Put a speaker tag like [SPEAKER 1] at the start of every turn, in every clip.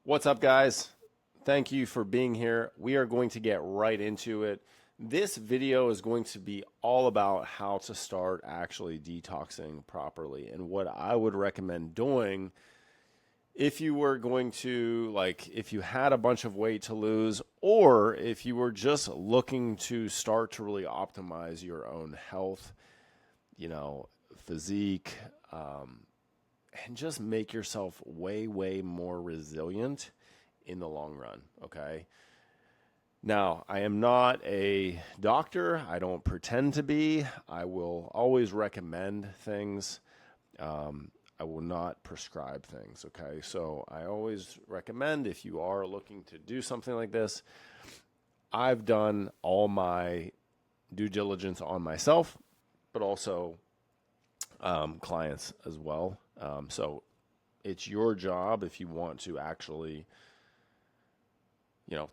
[SPEAKER 1] What's up, guys? Thank you for being here. We are going to get right into it. This video is going to be all about how to start actually detoxing properly and what I would recommend doing if you were going to, if you had a bunch of weight to lose, or if you were just looking to start to really optimize your own health, physique, and just make yourself way, way more resilient in the long run. Okay. Now, I am not a doctor. I don't pretend to be. I will always recommend things. I will not prescribe things. Okay. So I always recommend if you are looking to do something like this, I've done all my due diligence on myself, but also clients as well. So it's your job if you want to actually,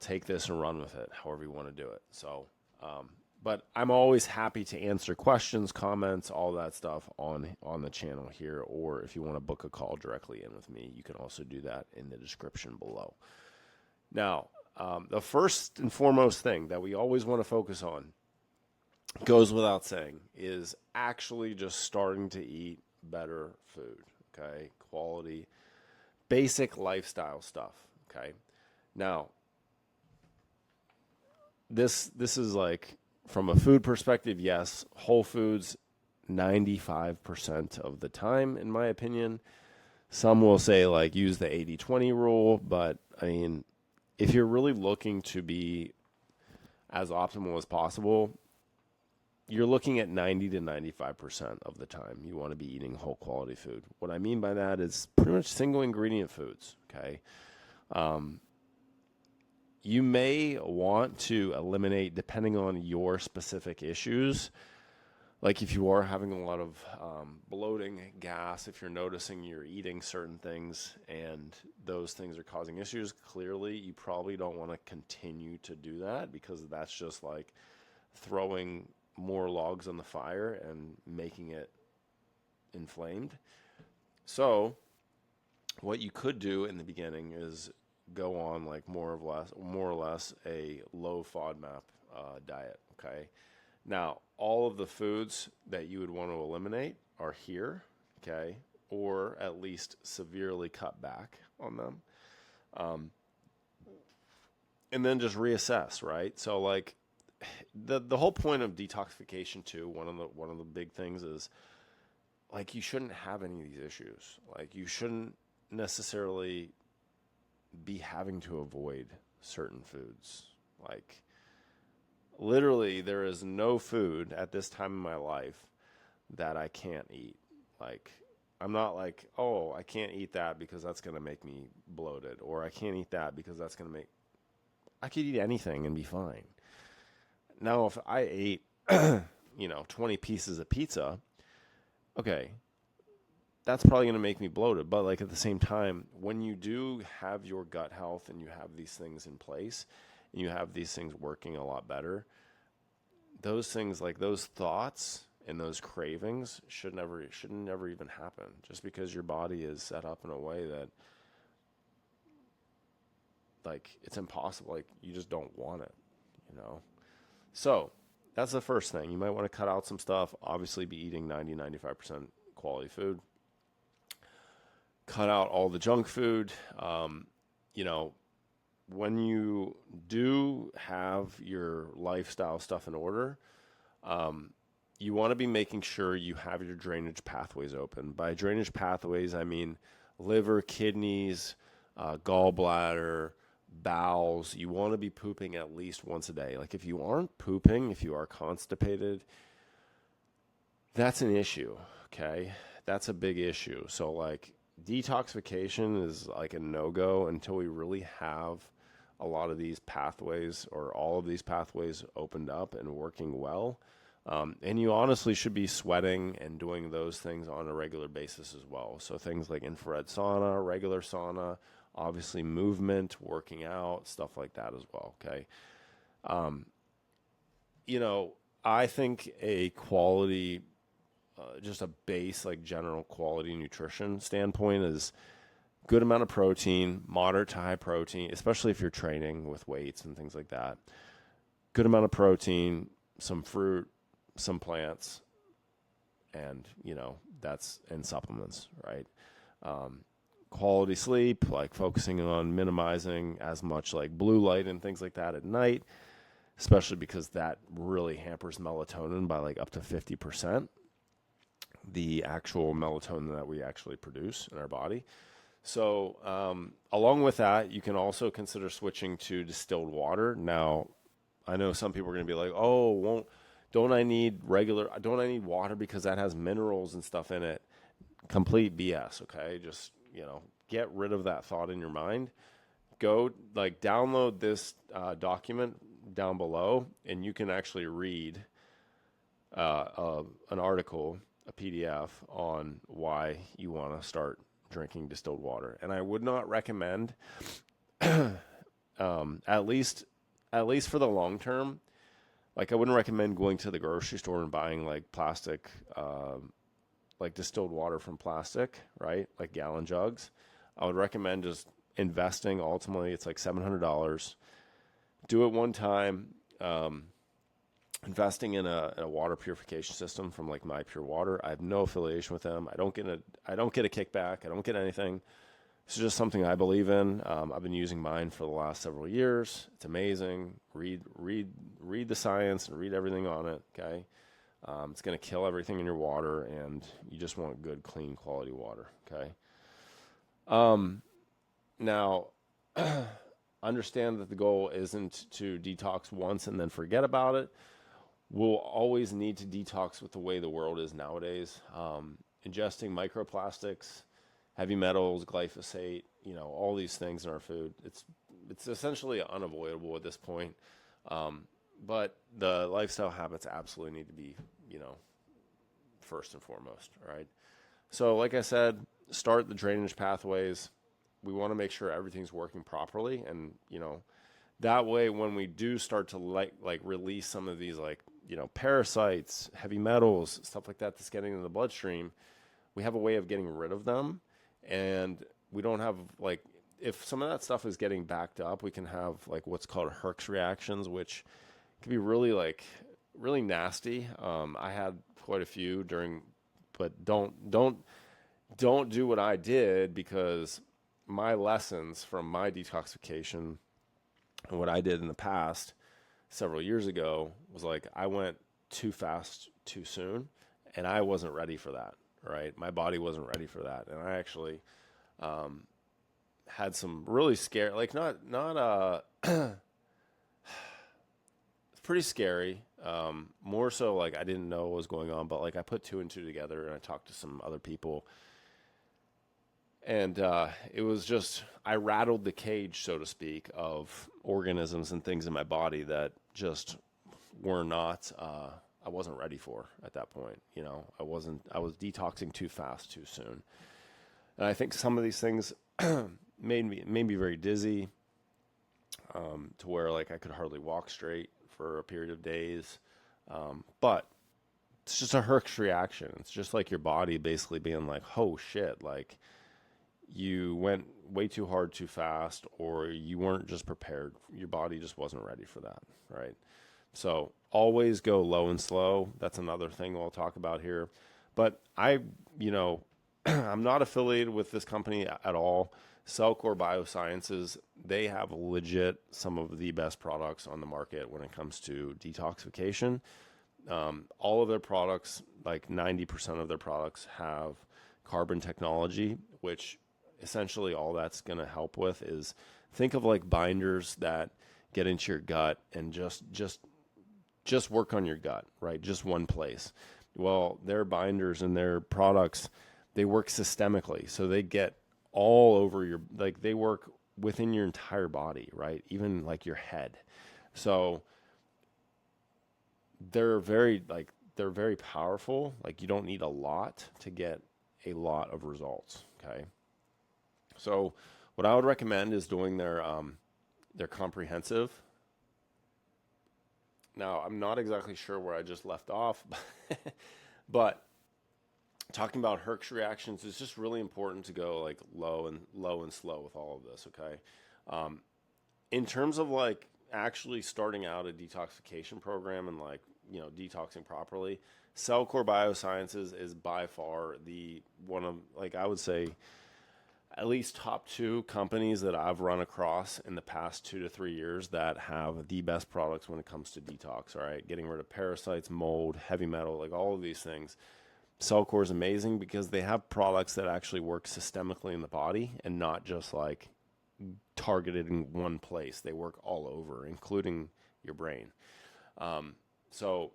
[SPEAKER 1] take this and run with it, however you want to do it. So, but I'm always happy to answer questions, comments, all that stuff on the channel here. Or if you want to book a call directly in with me, you can also do that in the description below. Now, the first and foremost thing that we always want to focus on, goes without saying, is actually just starting to eat better food. Okay, quality, basic lifestyle stuff. Okay, now this is like, from a food perspective, yes, whole foods 95% of the time, in my opinion. Some will say use the 80-20 rule, but I mean, if you're really looking to be as optimal as possible, you're looking at 90 to 95% of the time you want to be eating whole quality food. What I mean by that is pretty much single ingredient foods. Okay. You may want to eliminate, depending on your specific issues, like if you are having a lot of bloating, gas, if you're noticing you're eating certain things and those things are causing issues, clearly you probably don't want to continue to do that, because that's just like throwing more logs on the fire and making it inflamed. So what you could do in the beginning is go on more or less a low FODMAP diet. Okay. Now, all of the foods that you would want to eliminate are here. Okay. Or at least severely cut back on them. And then just reassess, right? So the whole point of detoxification too, one of the big things is you shouldn't have any of these issues. You shouldn't necessarily be having to avoid certain foods. Literally, there is no food at this time in my life that I can't eat. I'm not oh, I can't eat that because that's going to make me bloated, or I can't eat that because that's going to make, I could eat anything and be fine. Now, if I ate, 20 pieces of pizza, okay, that's probably going to make me bloated. But at the same time, when you do have your gut health and you have these things in place and you have these things working a lot better, those things, those thoughts and those cravings should never even happen, just because your body is set up in a way that it's impossible. You just don't want it, So that's the first thing. You might want to cut out some stuff. Obviously, be eating 90-95% quality food. Cut out all the junk food. When you do have your lifestyle stuff in order, you want to be making sure you have your drainage pathways open. By drainage pathways, I mean liver, kidneys, gallbladder, bowels. You want to be pooping at least once a day. If you aren't pooping, if you are constipated, that's an issue. Okay. That's a big issue. So detoxification is a no-go until we really have a lot of these pathways, or all of these pathways, opened up and working well. And you honestly should be sweating and doing those things on a regular basis as well. So things like infrared sauna, regular sauna, obviously movement, working out, stuff like that as well. Okay. I think a quality, just a base, general quality nutrition standpoint is good amount of protein, moderate to high protein, especially if you're training with weights and things like that. Good amount of protein, some fruit, some plants, and, that's in supplements, right? Quality sleep, like focusing on minimizing as much like blue light and things like that at night, especially because that really hampers melatonin by like up to 50%, the actual melatonin that we actually produce in our body. So along with that, you can also consider switching to distilled water. Now, I know some people are going to be like, oh, don't I need water because that has minerals and stuff in it? Complete BS, okay? Just, get rid of that thought in your mind. Go, download this document down below, and you can actually read an article, a PDF, on why you want to start drinking distilled water. And I would not recommend, at least for the long term, I wouldn't recommend going to the grocery store and buying plastic, distilled water from plastic, right? Like gallon jugs. I would recommend just investing. Ultimately, it's like $700. Do it one time. Investing in a water purification system from My Pure Water. I have no affiliation with them. I don't get a kickback. I don't get anything. This is just something I believe in. I've been using mine for the last several years. It's amazing. Read the science and read everything on it. Okay. It's going to kill everything in your water, and you just want good, clean, quality water. Okay. Now, understand that the goal isn't to detox once and then forget about it. We'll always need to detox with the way the world is nowadays. Ingesting microplastics, heavy metals, glyphosate, all these things in our food. It's essentially unavoidable at this point. But the lifestyle habits absolutely need to be, first and foremost, right? So like I said, start the drainage pathways. We want to make sure everything's working properly. And, that way when we do start to release some of these parasites, heavy metals, stuff like that that's getting in the bloodstream, we have a way of getting rid of them. And we don't have if some of that stuff is getting backed up, we can have what's called herx reactions, which can be really really nasty. I had quite a few but don't do what I did, because my lessons from my detoxification and what I did in the past several years ago was I went too fast too soon, and I wasn't ready for that, right? My body wasn't ready for that. And I actually had some really scary, it's pretty scary. More so I didn't know what was going on, but I put two and two together, and I talked to some other people. And it was just, I rattled the cage, so to speak, of organisms and things in my body that just were not, I wasn't ready for at that point. I was detoxing too fast, too soon. And I think some of these things made me very dizzy, to where I could hardly walk straight for a period of days. But it's just a herx reaction. It's just your body basically being oh shit, you went way too hard too fast, or you weren't just prepared. Your body just wasn't ready for that, right? So always go low and slow. That's another thing we'll talk about here. But I'm not affiliated with this company at all. Cellcore Biosciences, they have legit some of the best products on the market when it comes to detoxification. All of their products, 90% of their products, have carbon technology, which essentially all that's going to help with is, think of binders that get into your gut and just work on your gut, right? Just one place. Well, their binders and their products, they work systemically. So they get all over your, they work within your entire body, right? Even your head. So they're very powerful. You don't need a lot to get a lot of results. Okay. So what I would recommend is doing their comprehensive. Now, I'm not exactly sure where I just left off, but talking about herx reactions, it's just really important to go like low and slow with all of this. Okay. In terms of like actually starting out a detoxification program and like, detoxing properly, Cellcore Biosciences is by far the one of, like, I would say at least top two companies that I've run across in the past 2 to 3 years that have the best products when it comes to detox. All right. Getting rid of parasites, mold, heavy metal, like all of these things. Cellcore is amazing because they have products that actually work systemically in the body and not just like targeted in one place. They work all over, including your brain. So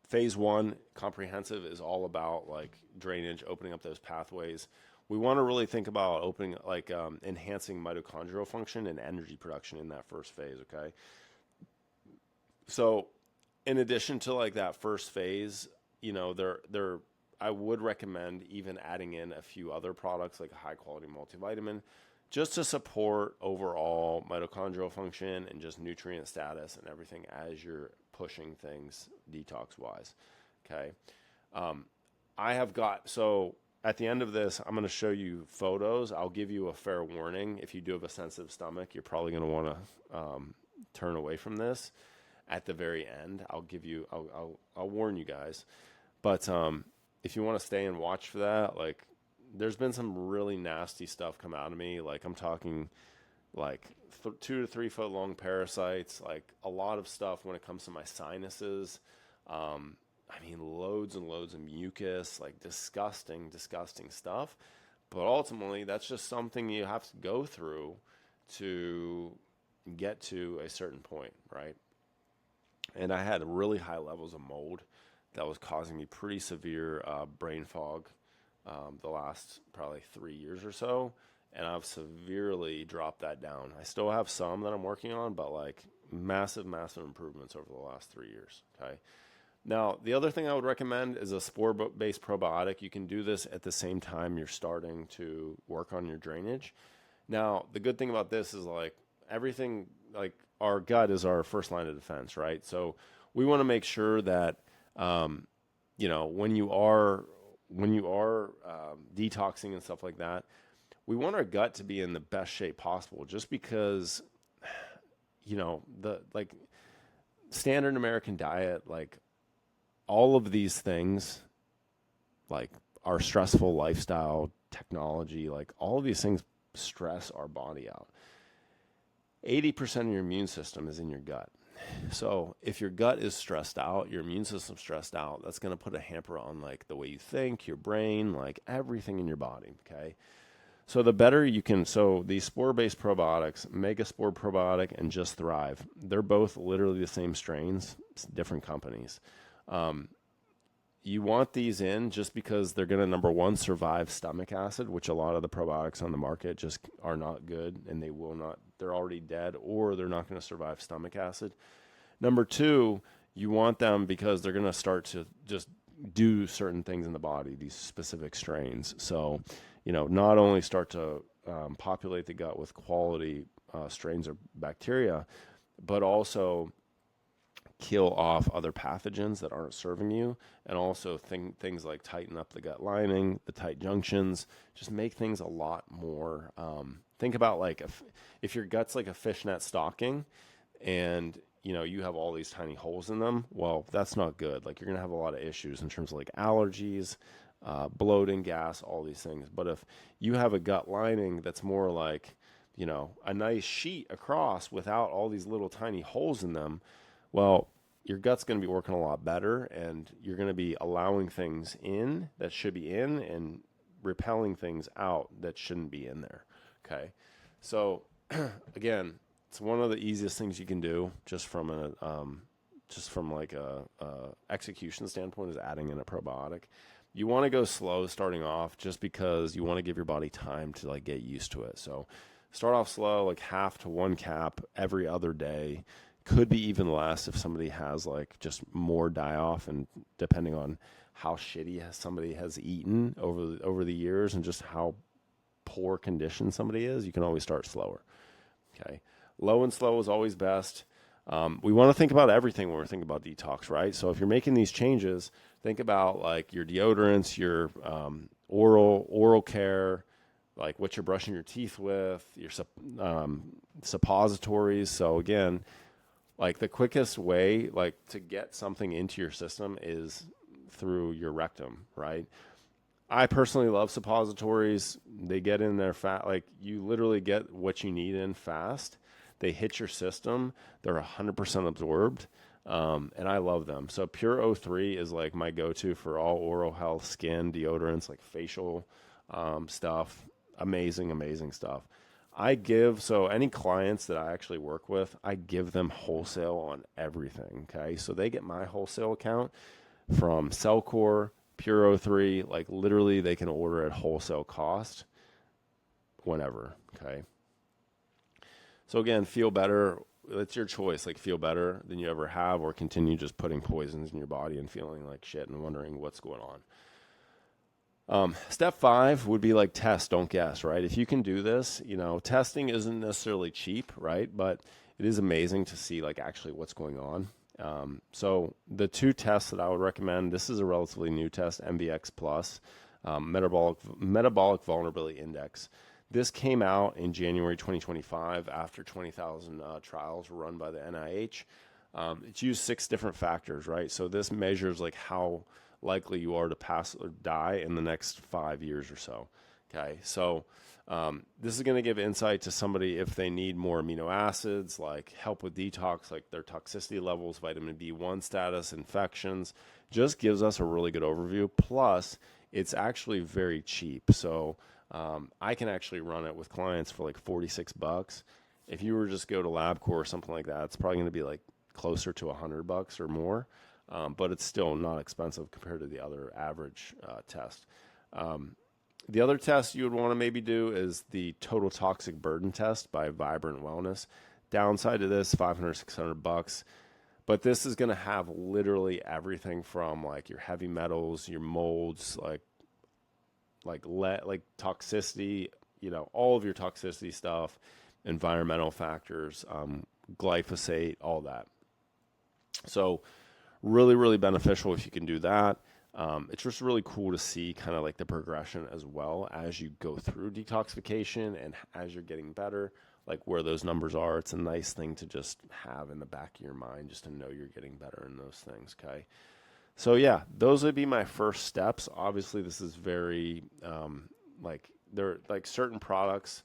[SPEAKER 1] phase one, comprehensive, is all about like drainage, opening up those pathways. We want to really think about opening, like enhancing mitochondrial function and energy production in that first phase. Okay. So in addition to like that first phase, I would recommend even adding in a few other products like a high quality multivitamin just to support overall mitochondrial function and just nutrient status and everything as you're pushing things detox wise. Okay. So at the end of this, I'm going to show you photos. I'll give you a fair warning. If you do have a sensitive stomach, you're probably going to want to turn away from this at the very end. I'll warn you guys. But if you want to stay and watch for that, like there's been some really nasty stuff come out of me. Like I'm talking like 2 to 3 foot long parasites, like a lot of stuff when it comes to my sinuses. Loads and loads of mucus, like disgusting stuff. But ultimately, that's just something you have to go through to get to a certain point, right? And I had really high levels of mold that was causing me pretty severe brain fog the last probably 3 years or so. And I've severely dropped that down. I still have some that I'm working on, but like massive improvements over the last 3 years. Okay. Now, the other thing I would recommend is a spore-based probiotic. You can do this at the same time you're starting to work on your drainage. Now, the good thing about this is like everything, like our gut is our first line of defense, right? So we want to make sure that, when you are detoxing and stuff like that, we want our gut to be in the best shape possible, just because, the like standard American diet, like all of these things, like our stressful lifestyle, technology, like all of these things stress our body out. 80% of your immune system is in your gut. So if your gut is stressed out, your immune system stressed out, that's going to put a hamper on like the way you think, your brain, like everything in your body. Okay. So the better you can, so these spore-based probiotics, MegaSporebiotic and Just Thrive, they're both literally the same strains, different companies. You want these in just because they're going to, number one, survive stomach acid, which a lot of the probiotics on the market just are not good, and they're already dead, or they're not going to survive stomach acid. Number two, you want them because they're going to start to just do certain things in the body, these specific strains. So, not only start to populate the gut with quality strains of bacteria, but also kill off other pathogens that aren't serving you, and also things like tighten up the gut lining, the tight junctions, just make things a lot more. Think about like if your gut's like a fishnet stocking and you have all these tiny holes in them, well, that's not good. Like you're going to have a lot of issues in terms of like allergies, bloating, gas, all these things. But if you have a gut lining that's more like, a nice sheet across without all these little tiny holes in them, well, your gut's going to be working a lot better, and you're going to be allowing things in that should be in and repelling things out that shouldn't be in there. Okay. So again, it's one of the easiest things you can do just from a execution standpoint, is adding in a probiotic. You want to go slow starting off just because you want to give your body time to like get used to it. So start off slow, like half to 1 cap every other day. Could be even less if somebody has like just more die off, and depending on how shitty somebody has eaten over the years and just how poor condition somebody is, you can always start slower. Okay. Low and slow is always best. We want to think about everything when we're thinking about detox, right? So if you're making these changes, think about like your deodorants, your oral care, like what you're brushing your teeth with, your suppositories. So again, like the quickest way like to get something into your system is through your rectum, right? I personally love suppositories. They get in there fast. Like you literally get what you need in fast. They hit your system. They're 100% absorbed. And I love them. So Pure O3 is like my go-to for all oral health, skin, deodorants, like facial stuff. Amazing, amazing stuff. So any clients that I actually work with, I give them wholesale on everything. Okay. So they get my wholesale account from Cellcore, Pure O3, like literally they can order at wholesale cost whenever. Okay. So again, feel better. It's your choice. Like feel better than you ever have, or continue just putting poisons in your body and feeling like shit and wondering what's going on. Step 5 would be like test, don't guess, right? If you can do this, testing isn't necessarily cheap, right? But it is amazing to see like actually what's going on. So the 2 tests that I would recommend, this is a relatively new test, MBX Plus, metabolic vulnerability index. This came out in January 2025 after 20,000 trials were run by the NIH. It's used 6 different factors, right? So this measures like how likely you are to pass or die in the next 5 years or so. Okay, so this is going to give insight to somebody if they need more amino acids, like help with detox, like their toxicity levels, vitamin B1 status, infections. Just gives us a really good overview. Plus, it's actually very cheap. So I can actually run it with clients for like $46. If you were just go to LabCorp or something like that, it's probably going to be like closer to $100 or more. But it's still not expensive compared to the other average test. The other test you would want to maybe do is the total toxic burden test by Vibrant Wellness. Downside to this, $500, $600. But this is going to have literally everything from like your heavy metals, your molds, like toxicity, all of your toxicity stuff, environmental factors, glyphosate, all that. So really, really beneficial if you can do that. It's just really cool to see kind of like the progression as well as you go through detoxification and as you're getting better, like where those numbers are. It's a nice thing to just have in the back of your mind, just to know you're getting better in those things. Okay. So yeah, those would be my first steps. Obviously this is very, there are like certain products,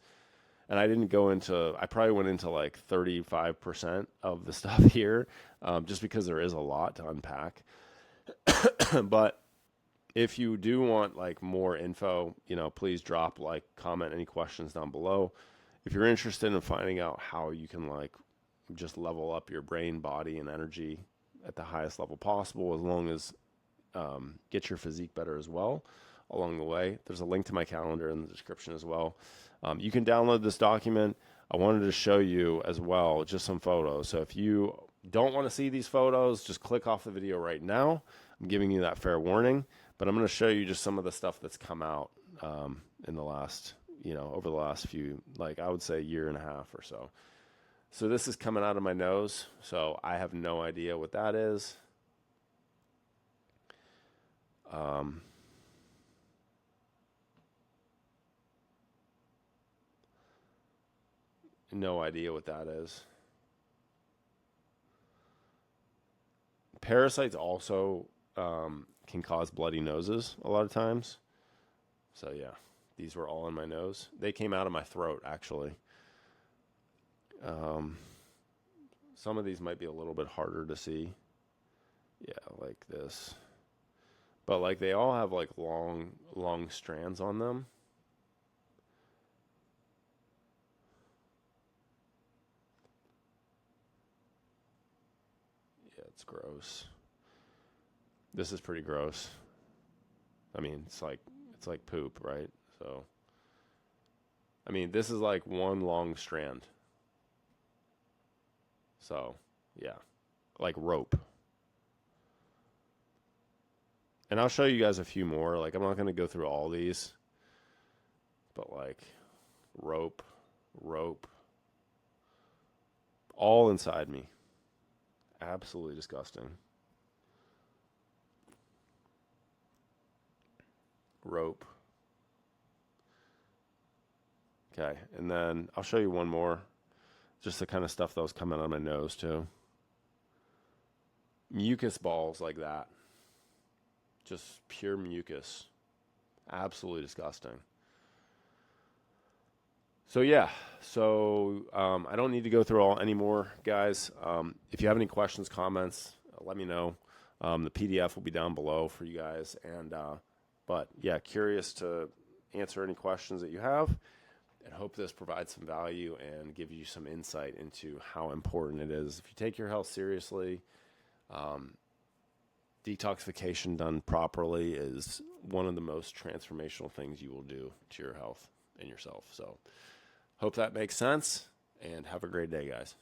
[SPEAKER 1] and I probably went into like 35% of the stuff here, just because there is a lot to unpack. But if you do want like more info, please drop comment any questions down below. If you're interested in finding out how you can like just level up your brain, body, and energy at the highest level possible, as long as get your physique better as well along the way, there's a link to my calendar in the description as well. You can download this document. I wanted to show you as well just some photos. So if you don't want to see these photos, just click off the video right now. I'm giving you that fair warning, but I'm going to show you just some of the stuff that's come out in the last, over the last few, I would say year and a half or so. So this is coming out of my nose. So I have no idea what that is. No idea what that is. Parasites also can cause bloody noses a lot of times. So yeah, these were all in my nose. They came out of my throat, actually. Some of these might be a little bit harder to see. Yeah, like this. But like they all have like long strands on them. Yeah, it's gross. This is pretty gross. I mean, it's like poop, right? So, I mean, this is like one long strand. So, yeah, like rope. And I'll show you guys a few more. Like, I'm not going to go through all these, but like rope, all inside me. Absolutely disgusting. Rope. Okay, and then I'll show you one more. Just the kind of stuff that was coming out of my nose too. Mucus balls like that. Just pure mucus. Absolutely disgusting. So yeah, I don't need to go through all anymore, guys. If you have any questions, comments, let me know. The PDF will be down below for you guys. And but yeah, curious to answer any questions that you have, and hope this provides some value and give you some insight into how important it is. If you take your health seriously, detoxification done properly is one of the most transformational things you will do to your health and yourself. So hope that makes sense, and have a great day, guys.